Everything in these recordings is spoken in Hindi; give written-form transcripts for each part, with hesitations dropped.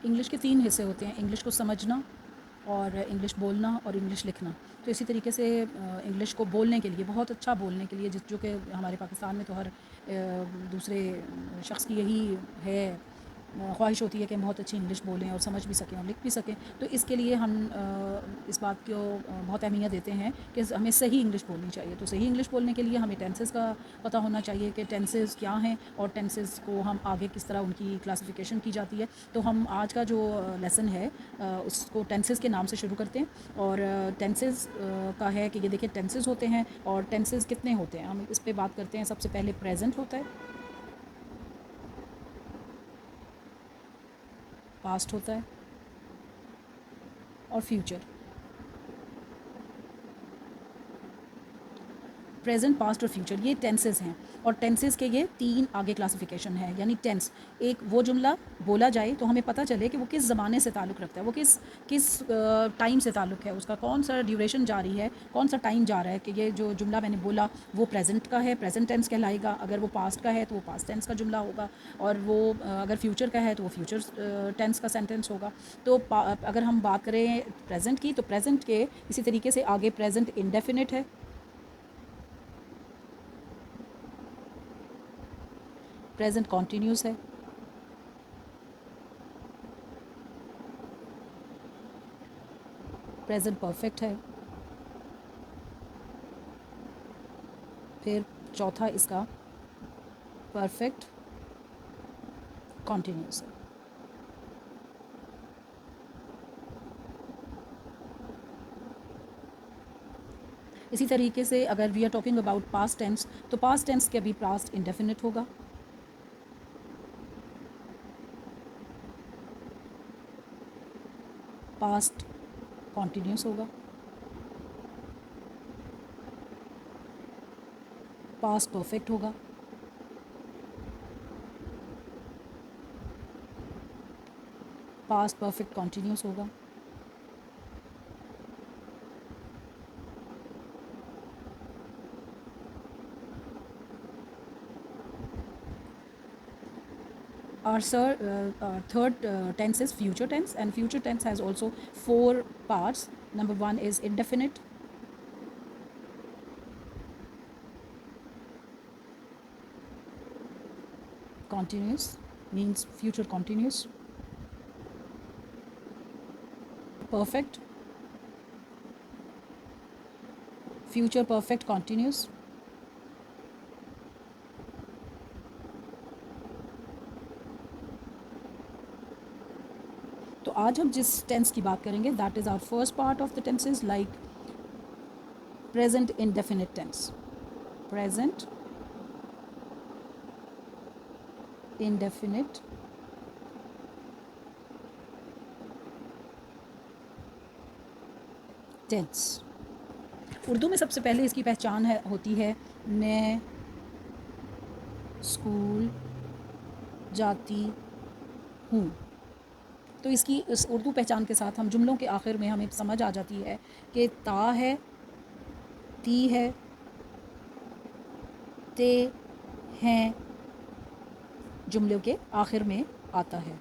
इंग्लिश के 3 हिस्से होते हैं, इंग्लिश को समझना और इंग्लिश बोलना और इंग्लिश लिखना। तो इसी तरीके से इंग्लिश को बोलने के लिए, बहुत अच्छा बोलने के लिए, जो कि हमारे पाकिस्तान में तो हर दूसरे शख्स की यही है, ख्वाहिश होती है कि हम बहुत अच्छी इंग्लिश बोलें और समझ भी सकें और लिख भी सकें। तो इसके लिए हम इस बात को बहुत अहमियत देते हैं कि हमें सही इंग्लिश बोलनी चाहिए। तो सही इंग्लिश बोलने के लिए हमें टेंसेस का पता होना चाहिए कि टेंसेस क्या हैं और टेंसेस को हम आगे किस तरह उनकी क्लासिफिकेशन की जाती है। तो हम आज का जो लेसन है उसको टेंसेस के नाम से शुरू करते हैं। और टेंसेस का है कि ये देखिए टेंसेस होते हैं और टेंसेस कितने होते हैं, हम इस पर बात करते हैं। सबसे पहले प्रेजेंट होता है, पास्ट होता है और फ्यूचर। प्रेजेंट, पास्ट और फ्यूचर, ये टेंसेस हैं। और टेंसेस के ये 3 आगे क्लासिफिकेशन है। यानी टेंस, एक वो जुमला बोला जाए तो हमें पता चले कि वो किस ज़माने से ताल्लुक़ रखता है, वो किस किस टाइम से ताल्लुक़ है, उसका कौन सा ड्यूरेशन जारी है, कौन सा टाइम जा रहा है। कि ये जो जुमला मैंने बोला वो प्रेजेंट का है, प्रेजेंट टेंस कहलाएगा। अगर वो पास्ट का है तो वो पास्ट टेंस का जुमला होगा। और वो अगर फ्यूचर का है तो वो फ्यूचर टेंस का सेंटेंस होगा। तो अगर हम बात करें प्रेजेंट की, तो प्रेजेंट के इसी तरीके से आगे प्रेजेंट इंडेफिनिट है, प्रेजेंट कॉन्टीन्यूस है, प्रेजेंट परफेक्ट है, फिर चौथा इसका परफेक्ट कॉन्टीन्यूस है। इसी तरीके से अगर we are talking about past tense, तो पास्ट टेंस के भी पास्ट इंडेफिनिट होगा, पास्ट कॉन्टीन्यूस होगा, पास्ट परफेक्ट होगा, पास्ट परफेक्ट कॉन्टीन्यूस होगा, our third tense is future tense, and future tense has also 4 parts. Number 1 is indefinite, continuous, means future continuous, perfect, future perfect continuous, तो आज हम जिस टेंस की बात करेंगे that is our first part of the tenses, like present indefinite tense, present indefinite tense. Urdu में सबसे पहले इसकी पहचान होती है मैं स्कूल जाती हूँ। तो इसकी इस उर्दू पहचान के साथ हम जुमलों के आखिर में हमें समझ आ जाती है कि ता है, ती है, ते हैं, जुमलों के आखिर में आता है।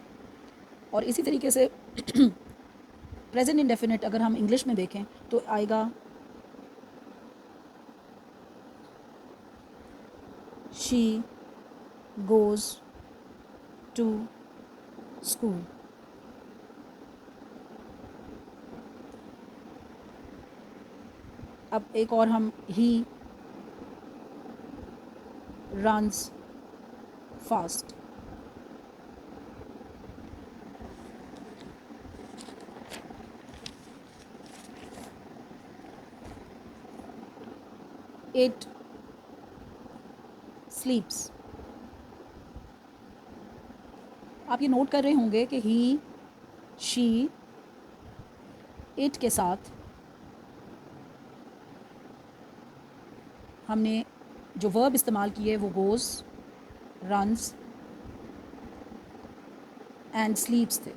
और इसी तरीके से प्रेजेंट इंडेफिनिट अगर हम इंग्लिश में देखें तो आएगा शी गोज़ टू स्कूल। अब एक और हम ही रन्स फास्ट। इट स्लीप्स। आप ये नोट कर रहे होंगे कि ही, शी, इट के साथ हमने जो वर्ब इस्तेमाल किए वो गोज़, रन्स एंड स्लीप्स थे।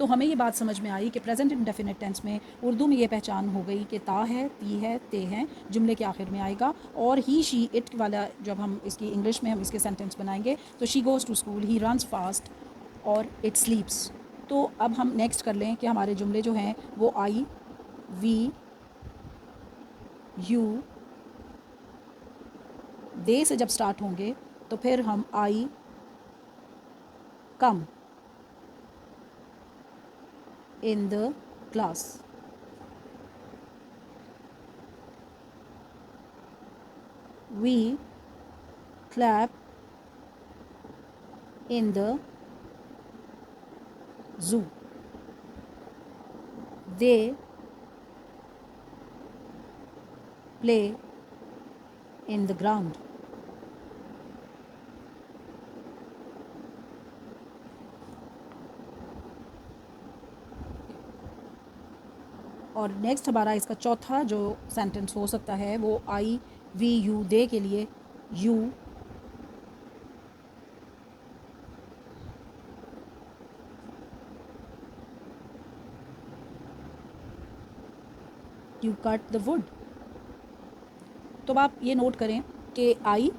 तो हमें ये बात समझ में आई कि प्रेजेंट इंडेफिनिट टेंस में उर्दू में ये पहचान हो गई कि ता है, ती है, ते हैं जुमले के आखिर में आएगा। और ही शी इट वाला जब हम इसकी इंग्लिश में हम इसके सेंटेंस बनाएंगे तो she goes to school, he runs fast और इट स्लीप्स। तो अब हम नेक्स्ट कर लें कि हमारे जुमले जो हैं वो आई, वी, यू, दे से जब स्टार्ट होंगे तो फिर हम I come in the class, we clap in the zoo, they play in the ground, और नेक्स्ट हमारा इसका चौथा जो सेंटेंस हो सकता है वो आई, वी, यू, दे के लिए you you cut the wood. तो आप ये नोट करें कि आई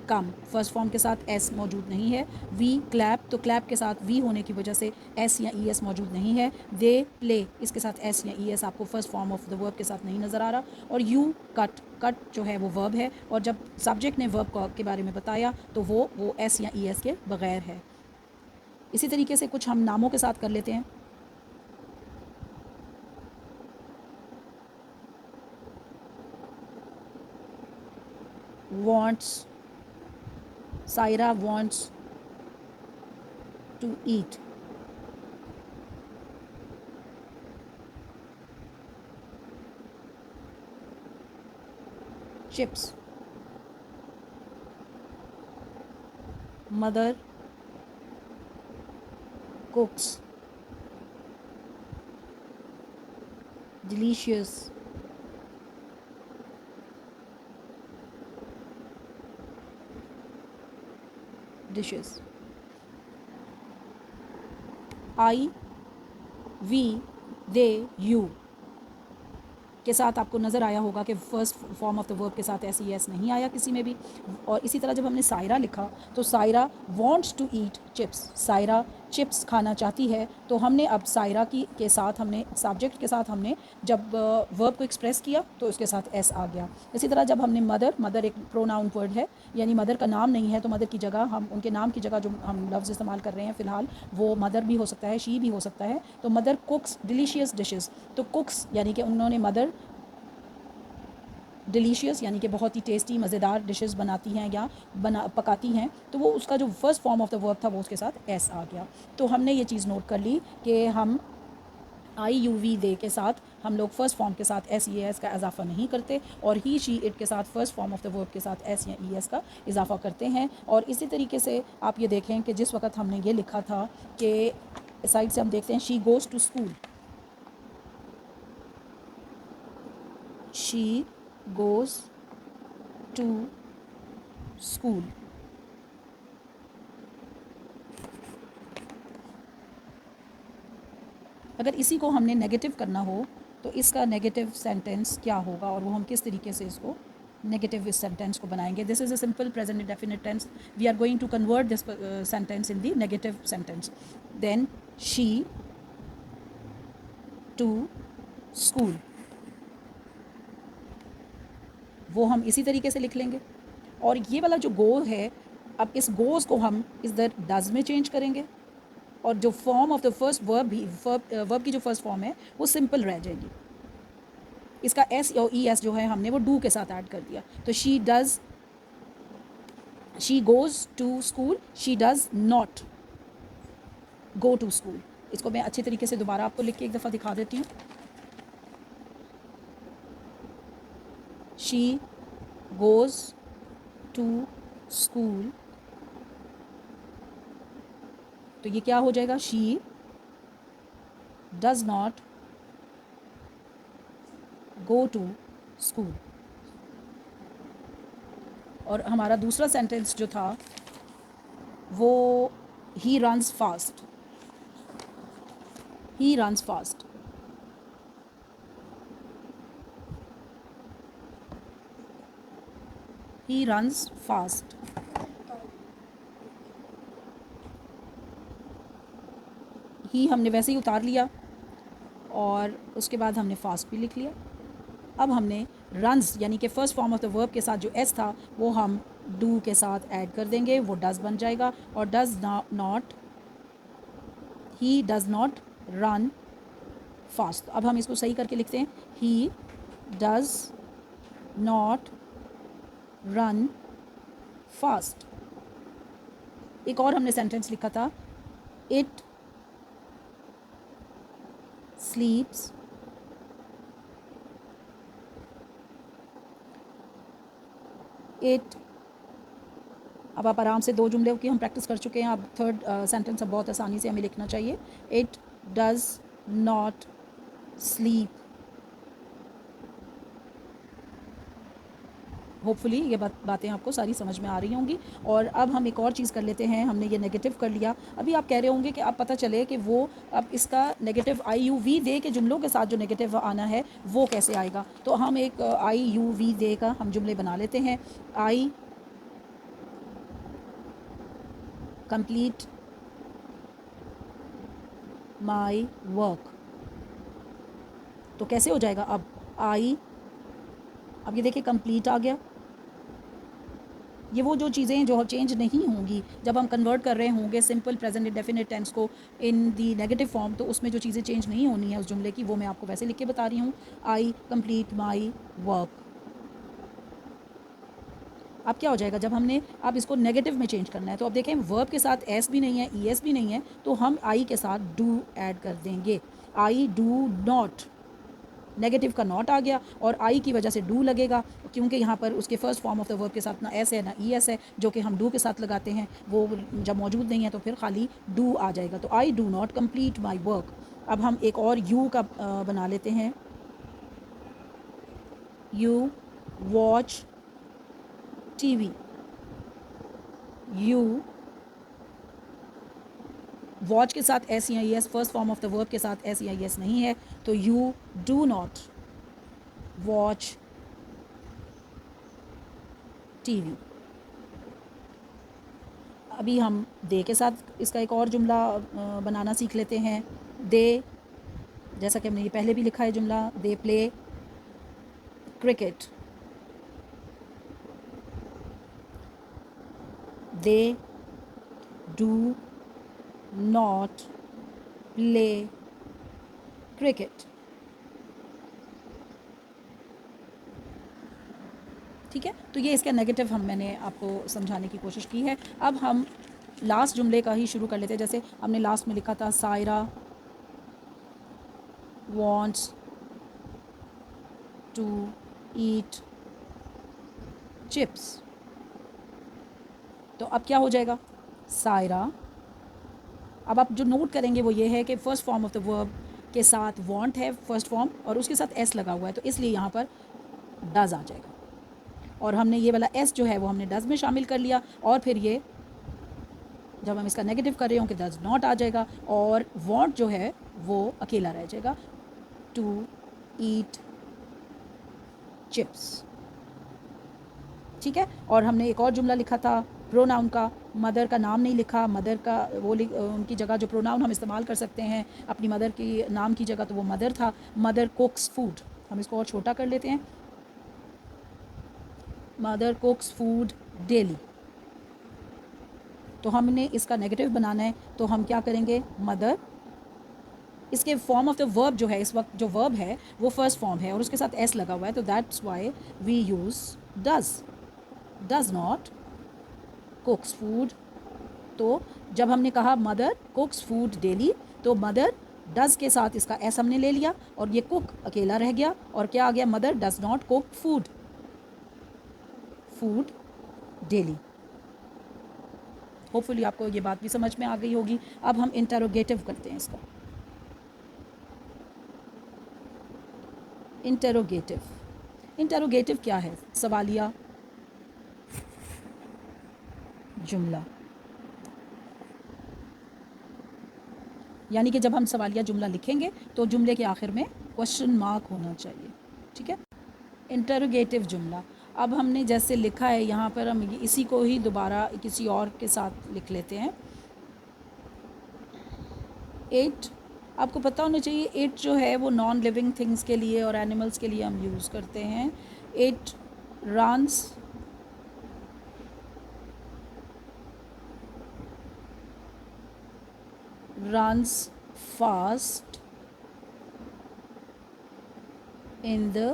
कम फर्स्ट फॉर्म के साथ एस मौजूद नहीं है, वी क्लैप तो क्लैप के साथ वी होने की वजह से एस या ई एस मौजूद नहीं है, दे प्ले इसके साथ एस या ई एस आपको first form of the verb के साथ नहीं नज़र आ रहा, और यू कट कट जो है वो वर्ब है, और जब सब्जेक्ट ने वर्ब के बारे में बताया तो वो एस या ई एस के बग़ैर है। इसी तरीके से कुछ हम नामों के साथ कर लेते हैं। wants, Saira wants to eat, chips, mother cooks delicious dishes। I, we, they, you के साथ आपको नज़र आया होगा कि first form of the verb के साथ एस ई एस नहीं आया किसी में भी। और इसी तरह जब हमने सायरा लिखा तो Saira wants to eat chips, Saira chips खाना चाहती है, तो हमने अब सायरा की के साथ हमने सब्जेक्ट के साथ हमने जब वर्ब को एक्सप्रेस किया तो उसके साथ एस आ गया। इसी तरह जब हमने मदर एक प्रोनाउन वर्ड है, यानी मदर का नाम नहीं है, तो मदर की जगह हम उनके नाम की जगह जो हम लफ्ज़ इस्तेमाल कर रहे हैं फ़िलहाल वो मदर भी हो सकता है, शी भी हो सकता है। तो मदर कुक्स डिलीशियस डिशेस, तो कुक्स यानी कि उन्होंने मदर डिलीशियस यानी कि बहुत ही टेस्टी मज़ेदार डिशेस बनाती हैं या पकाती हैं, तो वो उसका जो first form of the verb था वो उसके साथ एस आ गया। तो हमने ये चीज़ नोट कर ली कि हम आई, यू, वी, दे के साथ हम लोग फर्स्ट फॉर्म के साथ एस, ई, एस का इजाफा नहीं करते, और ही, शी, इट के साथ first form of the verb के साथ एस या ई एस का इजाफा करते हैं। और इसी तरीके से आप ये देखें कि जिस वक्त हमने ये लिखा था कि साइड से हम देखते हैं she goes to school, she goes to school, अगर इसी को हमने नेगेटिव करना हो तो इसका नेगेटिव सेंटेंस क्या होगा और वो हम किस तरीके से इसको नेगेटिव इस सेंटेंस को बनाएंगे। This is a simple present indefinite tense, we are going to convert this sentence in the negative sentence. Then she to school, वो हम इसी तरीके से लिख लेंगे। और ये वाला जो गो है, अब इस गोज़ को हम इधर डज में चेंज करेंगे, और जो form of the first verb भी वर्ब की जो फर्स्ट फॉर्म है वो सिंपल रह जाएगी। इसका एस और ई एस जो है हमने वो डू के साथ ऐड कर दिया, तो she does, she goes to school, she does not go to school. इसको मैं अच्छे तरीके से दोबारा आपको लिख के एक दफ़ा दिखा देती हूँ। शी गोज़ टू स्कूल, तो ये क्या हो जाएगा, she does not go to school. और हमारा दूसरा सेंटेंस जो था वो he runs fast, he runs fast, he runs fast. ही हमने वैसे ही उतार लिया और उसके बाद हमने फास्ट भी लिख लिया। अब हमने रन्स यानी कि first form of the verb के साथ जो एस था वो हम डू के साथ ऐड कर देंगे, वो डज बन जाएगा। और does not, he does not run fast. अब हम इसको सही करके लिखते हैं, he does not run fast. एक और हमने सेंटेंस लिखा था, इट स्लीप्स इट। अब आप आराम से 2 जुमले की हम प्रैक्टिस कर चुके हैं, अब थर्ड सेंटेंस अब बहुत आसानी से हमें लिखना चाहिए। It does not sleep. Hopefully ये बातें आपको सारी समझ में आ रही होंगी। और अब हम एक और चीज़ कर लेते हैं, हमने ये नेगेटिव कर लिया। अभी आप कह रहे होंगे कि अब पता चले कि वो अब इसका नेगेटिव आई यू वी दे के जुमलों के साथ जो नेगेटिव आना है वो कैसे आएगा। तो हम एक आई यू वी दे का हम जुमले बना लेते हैं। आई कंप्लीट माई वर्क। तो कैसे हो जाएगा अब आई, अब ये देखिए कंप्लीट आ गया। ये वो जो चीज़ें जो चेंज नहीं होंगी जब हम कन्वर्ट कर रहे होंगे सिंपल प्रेजेंट इंडेफिनिट टेंस को इन दी नेगेटिव फॉर्म, तो उसमें जो चीज़ें चेंज नहीं होनी है उस जुमले की, वो मैं आपको वैसे लिख के बता रही हूँ। आई कंप्लीट माई वर्क। अब क्या हो जाएगा जब हमने अब इसको नेगेटिव में चेंज करना है, तो अब देखें वर्ब के साथ एस भी नहीं है, ई एस भी नहीं है, तो हम आई के साथ डू ऐड कर देंगे। आई डू नॉट, नेगेटिव का नॉट आ गया और आई की वजह से डू लगेगा, क्योंकि यहाँ पर उसके first form of the verb के साथ ना एस है ना ई एस है, जो कि हम डू के साथ लगाते हैं, वो जब मौजूद नहीं है तो फिर खाली डू आ जाएगा। तो I do not complete my work. अब हम एक और यू का बना लेते हैं, you watch TV. You watch के साथ एस या E S, first form of the verb के साथ एस या ई एस नहीं है, तो you do not watch TV. अभी हम दे के साथ इसका एक और जुमला बनाना सीख लेते हैं। दे, जैसा कि हमने ये पहले भी लिखा है जुमला, they play cricket. They do not play cricket. ठीक है, तो ये इसका नेगेटिव हम मैंने आपको समझाने की कोशिश की है। अब हम लास्ट जुमले का ही शुरू कर लेते हैं। जैसे हमने लास्ट में लिखा था, Saira wants to eat chips। तो अब क्या हो जाएगा, सायरा। अब आप जो नोट करेंगे वो ये है कि first form of the verb के साथ want है फर्स्ट फॉर्म और उसके साथ s लगा हुआ है, तो इसलिए यहाँ पर डज आ जाएगा। और हमने ये वाला s जो है वो हमने डज में शामिल कर लिया, और फिर ये जब हम इसका नेगेटिव कर रहे होंगे डज नॉट आ जाएगा, और want जो है वो अकेला रह जाएगा, टू ईट चिप्स। ठीक है, और हमने एक और जुमला लिखा था प्रोनाउन का, मदर का नाम नहीं लिखा, मदर का वो उनकी जगह जो प्रोनाउन हम इस्तेमाल कर सकते हैं अपनी मदर की नाम की जगह, तो वो मदर था। मदर कुक्स फूड, हम इसको और छोटा कर लेते हैं, मदर कुक्स फूड डेली। तो हमने इसका नेगेटिव बनाना है, तो हम क्या करेंगे, मदर, इसके फॉर्म ऑफ द वर्ब जो है, इस वक्त जो वर्ब है वो फर्स्ट फॉर्म है और उसके साथ एस लगा हुआ है, तो that's why we use does. Does not cooks food. तो जब हमने कहा मदर कुक्स फूड डेली, तो मदर डज के साथ इसका एस हमने ले लिया और ये कुक अकेला रह गया, और क्या आ गया, mother does not cook food food daily. Hopefully आपको ये बात भी समझ में आ गई होगी। अब हम इंटरोगेटिव करते हैं इसका। इंटरोगेटिव, इंटरोगेटिव क्या है, सवालिया जुमला। यानी कि जब हम सवालिया जुमला लिखेंगे तो जुमले के आखिर में क्वेश्चन मार्क होना चाहिए, ठीक है। इंटरोगेटिव जुमला, अब हमने जैसे लिखा है यहाँ पर, हम इसी को ही दोबारा किसी और के साथ लिख लेते हैं। 8, आपको पता होना चाहिए 8 जो है वो नॉन लिविंग थिंग्स के लिए और एनिमल्स के लिए हम यूज़ करते हैं। 8 runs fast in the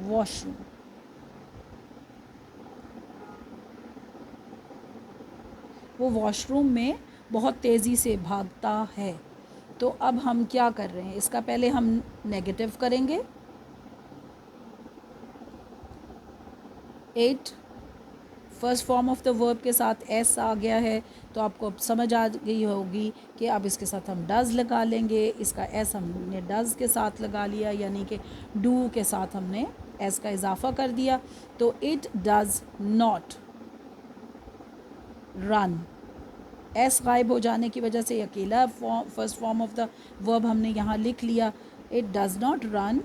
washroom। वो वॉशरूम में बहुत तेज़ी से भागता है। तो अब हम क्या कर रहे हैं, इसका पहले हम नेगेटिव करेंगे। 8 first form of the verb के साथ एस आ गया है, तो आपको अब समझ आ गई होगी कि अब इसके साथ हम डज़ लगा लेंगे। इसका एस हमने डज़ के साथ लगा लिया, यानी कि डू के साथ हमने एस का इजाफा कर दिया। तो it does not run, S गायब हो जाने की वजह से अकेला first form of the verb हमने यहाँ लिख लिया। It does not run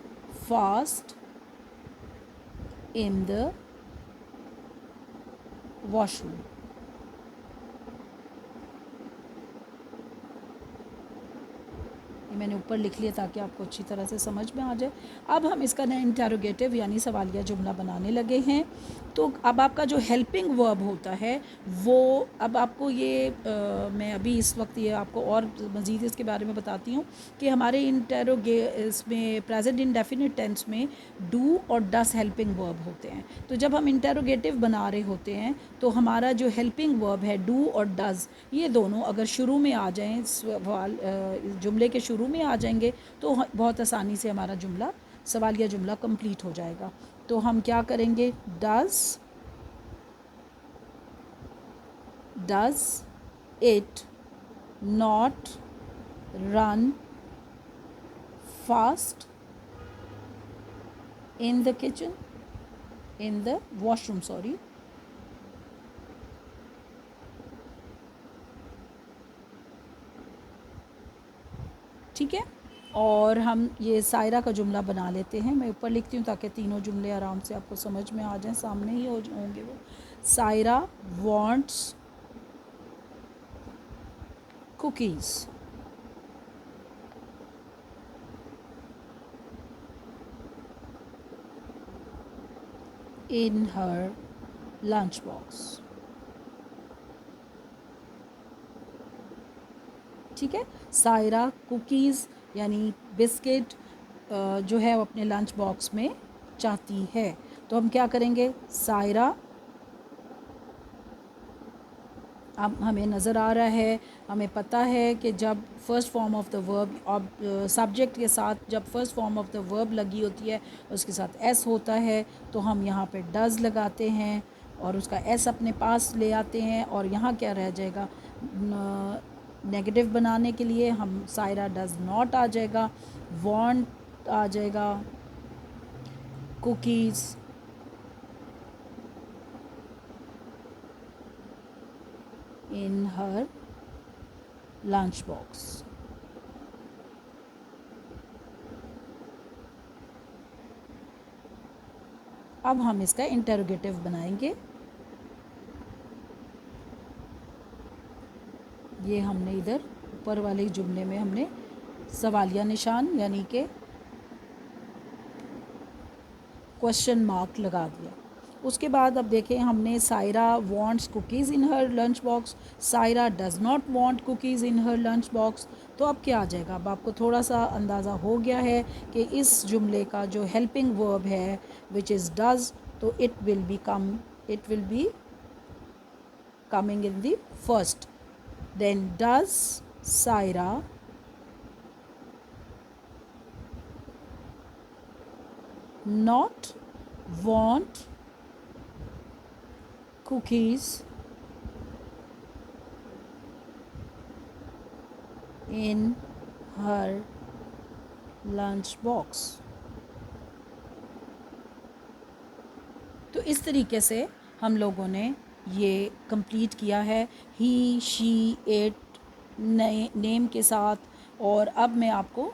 fast in the washroom. ये मैंने ऊपर लिख लिया ताकि आपको अच्छी तरह से समझ में आ जाए। अब हम इसका ना इंटरोगेटिव यानी सवालिया जुमला बनाने लगे हैं। तो अब आपका जो हेल्पिंग वर्ब होता है वो, अब आपको ये मैं अभी इस वक्त ये आपको और मज़ीद इसके बारे में बताती हूँ कि हमारे इसमें प्रेजेंट इंडेफिनिट टेंस में डू और डस हेल्पिंग वर्ब होते हैं। तो जब हम इंटरोगेटिव बना रहे होते हैं तो हमारा जो हेल्पिंग वर्ब है डू और डज़, ये दोनों अगर शुरू में आ जाएँ, सवाल जुमले के शुरू में आ जाएंगे तो बहुत आसानी से हमारा जुमला, सवालिया जुमला कंप्लीट हो जाएगा। तो हम क्या करेंगे, does it not run fast in the kitchen, in the washroom, sorry. ठीक है, और हम ये सायरा का जुमला बना लेते हैं। मैं ऊपर लिखती हूँ ताकि तीनों जुमले आराम से आपको समझ में आ जाएं, सामने ही होंगे वो। Saira wants cookies. In her lunch box. ठीक है, सायरा कुकीज़ यानी बिस्किट जो है वो अपने लंच बॉक्स में चाहती है। तो हम क्या करेंगे, सायरा, अब हमें नज़र आ रहा है, हमें पता है कि जब first form of the verb, अब सब्जेक्ट के साथ जब first form of the verb लगी होती है उसके साथ एस होता है, तो हम यहाँ पे डज़ लगाते हैं और उसका एस अपने पास ले आते हैं। और यहाँ क्या रह जाएगा, नेगेटिव बनाने के लिए हम सायरा डज़ नॉट आ जाएगा, वांट आ जाएगा, cookies in her lunch box. अब हम इसका इंटरोगेटिव बनाएंगे। ये हमने इधर ऊपर वाले जुमले में हमने सवालिया निशान यानी कि क्वेश्चन मार्क लगा दिया। उसके बाद अब देखें, हमने Saira wants cookies in her lunch box, Saira does not want cookies in her lunch box. तो अब क्या आ जाएगा, अब आपको थोड़ा सा अंदाज़ा हो गया है कि इस जुमले का जो हेल्पिंग वर्ब है विच इज़ डज़, तो it will be coming in the first. Then does Saira not want cookies in her lunch box। तो इस तरीके से हम लोगों ने ये कंप्लीट किया है। ही, शी, इट, नए नेम के साथ। और अब मैं आपको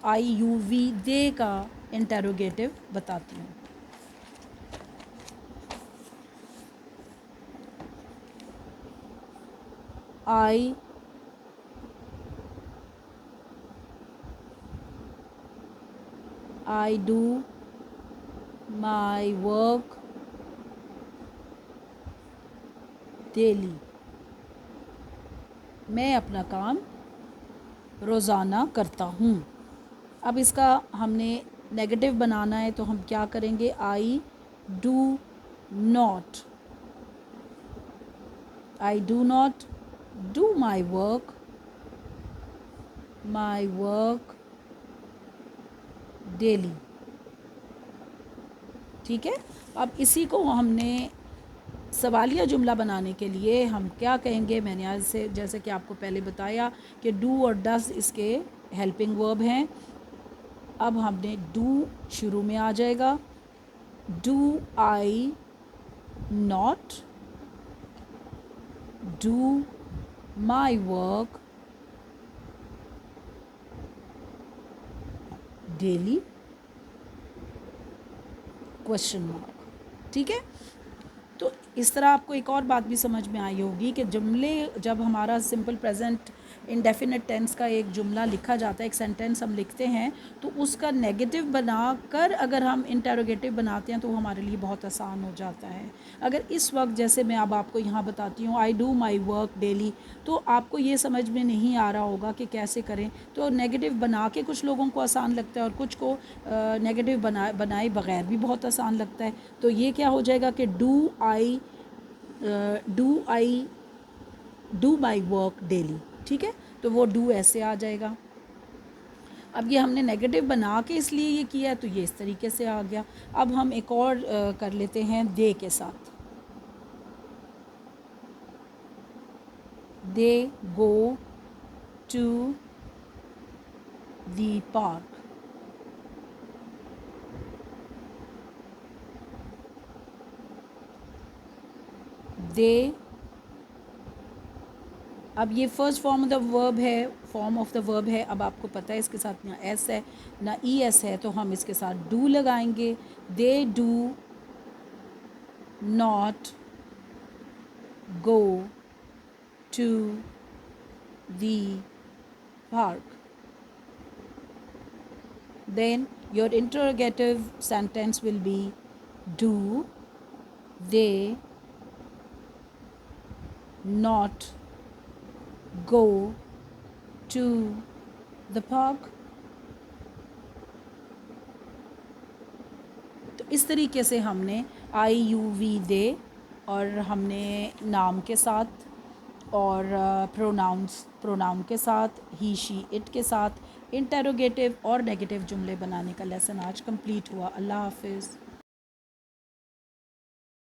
IUV दे का इंटेरोगेटिव बताती हूँ। I do my work daily। मैं अपना काम रोज़ाना करता हूँ। अब इसका हमने नेगेटिव बनाना है तो हम क्या करेंगे, I do not do my work daily. ठीक है। अब इसी को हमने सवालिया जुमला बनाने के लिए हम क्या कहेंगे, मैंने आज से जैसे कि आपको पहले बताया कि डू और डज इसके हेल्पिंग वर्ब हैं। अब हमने डू शुरू में आ जाएगा। Do I not do my work daily, question mark. ठीक है। तो इस तरह आपको एक और बात भी समझ में आई होगी कि जुमले, जब हमारा सिंपल प्रेजेंट इंडेफिनिट टेंस का एक जुमला लिखा जाता है, एक सेंटेंस हम लिखते हैं, तो उसका नेगेटिव बनाकर अगर हम इंटेरोगेटिव बनाते हैं तो वो हमारे लिए बहुत आसान हो जाता है। अगर इस वक्त जैसे मैं अब आपको यहाँ बताती हूँ I do my work daily, तो आपको ये समझ में नहीं आ रहा होगा कि कैसे करें। तो नेगेटिव बना के कुछ लोगों को आसान लगता है और कुछ को नेगेटिव बनाए बगैर भी बहुत आसान लगता है। तो ये क्या हो जाएगा कि I do my work daily. ठीक है। तो वो डू ऐसे आ जाएगा। अब ये हमने नेगेटिव बना के इसलिए ये किया है तो ये इस तरीके से आ गया। अब हम एक और कर लेते हैं दे के साथ। दे गो टू द पार्क। दे, अब ये first form of the verb है। अब आपको पता है इसके साथ ना एस है ना ES है, तो हम इसके साथ डू लगाएंगे। They do not go to the park. Then your interrogative sentence will be, do they not go to the park? तो इस तरीके से हमने IUV दे और हमने नाम के साथ और प्रोनाउन के साथ, ही शी इट के साथ इंटेरोगेटिव और नेगेटिव जुमले बनाने का लेसन आज कंप्लीट हुआ। अल्लाह हाफिज़।